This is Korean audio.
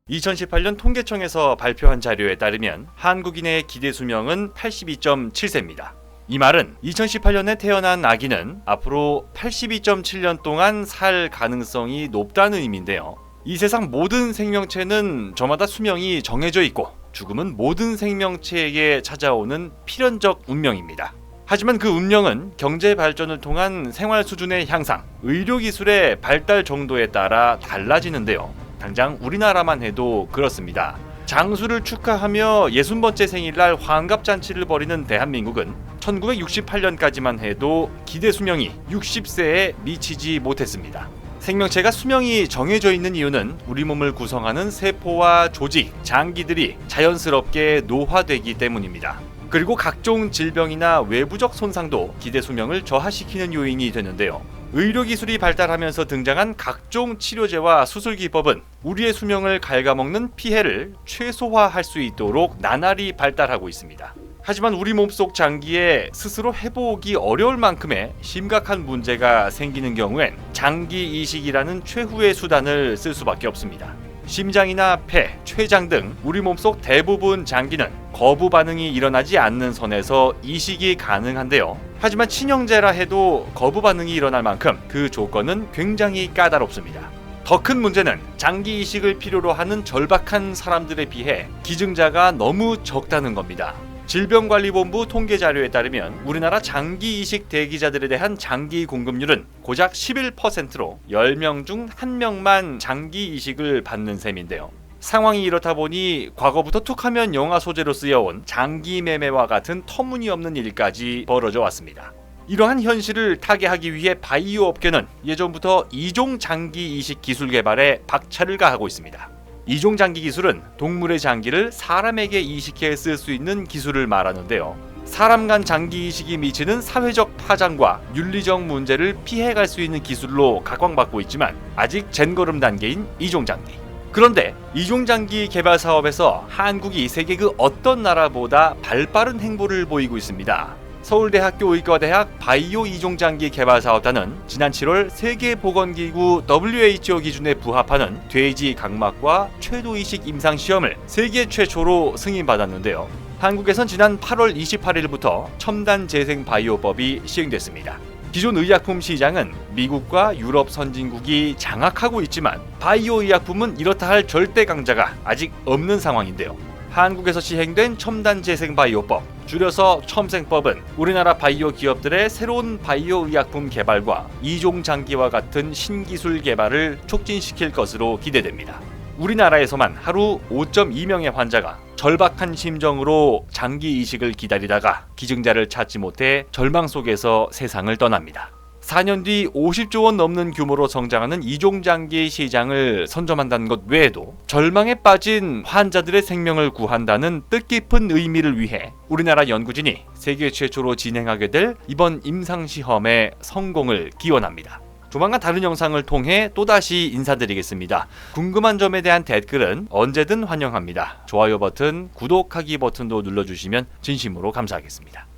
2018년 통계청에서 발표한 자료에 따르면 한국인의 기대 수명은 82.7세입니다. 이 말은 2018년에 태어난 아기는 앞으로 82.7년 동안 살 가능성이 높다는 의미인데요. 이 세상 모든 생명체는 저마다 수명이 정해져 있고 죽음은 모든 생명체에게 찾아오는 필연적 운명입니다. 하지만 그 운명은 경제 발전을 통한 생활 수준의 향상, 의료기술의 발달 정도에 따라 달라지는데요. 당장 우리나라만 해도 그렇습니다. 장수를 축하하며 60번째 생일날 환갑잔치를 벌이는 대한민국은 1968년까지만 해도 기대 수명이 60세에 미치지 못했습니다. 생명체가 수명이 정해져 있는 이유는 우리 몸을 구성하는 세포와 조직, 장기들이 자연스럽게 노화되기 때문입니다. 그리고 각종 질병이나 외부적 손상도 기대 수명을 저하시키는 요인이 되는데요. 의료기술이 발달하면서 등장한 각종 치료제와 수술 기법은 우리의 수명을 갉아먹는 피해를 최소화할 수 있도록 나날이 발달하고 있습니다. 하지만 우리 몸속 장기에 스스로 해보기 어려울 만큼의 심각한 문제가 생기는 경우엔 장기 이식이라는 최후의 수단을 쓸 수밖에 없습니다. 심장이나 폐, 췌장 등 우리 몸속 대부분 장기는 거부 반응이 일어나지 않는 선에서 이식이 가능한데요. 하지만 친형제라 해도 거부 반응이 일어날 만큼 그 조건은 굉장히 까다롭습니다. 더 큰 문제는 장기 이식을 필요로 하는 절박한 사람들에 비해 기증자가 너무 적다는 겁니다. 질병관리본부 통계 자료에 따르면 우리나라 장기 이식 대기자들에 대한 장기 공급률은 고작 11%로 10명 중 1명만 장기 이식을 받는 셈인데요. 상황이 이렇다 보니 과거부터 툭하면 영화 소재로 쓰여온 장기 매매와 같은 터무니없는 일까지 벌어져 왔습니다. 이러한 현실을 타개하기 위해 바이오 업계는 예전부터 이종 장기 이식 기술 개발에 박차를 가하고 있습니다. 이종 장기 기술은 동물의 장기를 사람에게 이식해 쓸 수 있는 기술을 말하는데요. 사람 간 장기 이식이 미치는 사회적 파장과 윤리적 문제를 피해갈 수 있는 기술로 각광받고 있지만 아직 젠걸음 단계인 이종 장기. 그런데 이종 장기 개발 사업에서 한국이 세계 그 어떤 나라보다 발빠른 행보를 보이고 있습니다. 서울대학교 의과대학 바이오 이종장기 개발사업단은 지난 7월 세계보건기구 WHO 기준에 부합하는 돼지 각막과 췌도이식 임상시험을 세계 최초로 승인받았는데요. 한국에선 지난 8월 28일부터 첨단재생바이오법이 시행됐습니다. 기존 의약품 시장은 미국과 유럽 선진국이 장악하고 있지만 바이오 의약품은 이렇다 할 절대 강자가 아직 없는 상황인데요. 한국에서 시행된 첨단재생바이오법, 줄여서 첨생법은 우리나라 바이오 기업들의 새로운 바이오 의약품 개발과 이종장기와 같은 신기술 개발을 촉진시킬 것으로 기대됩니다. 우리나라에서만 하루 5.2명의 환자가 절박한 심정으로 장기 이식을 기다리다가 기증자를 찾지 못해 절망 속에서 세상을 떠납니다. 4년 뒤 50조 원 넘는 규모로 성장하는 이종장기 시장을 선점한다는 것 외에도 절망에 빠진 환자들의 생명을 구한다는 뜻깊은 의미를 위해 우리나라 연구진이 세계 최초로 진행하게 될 이번 임상시험의 성공을 기원합니다. 조만간 다른 영상을 통해 또다시 인사드리겠습니다. 궁금한 점에 대한 댓글은 언제든 환영합니다. 좋아요 버튼, 구독하기 버튼도 눌러주시면 진심으로 감사하겠습니다.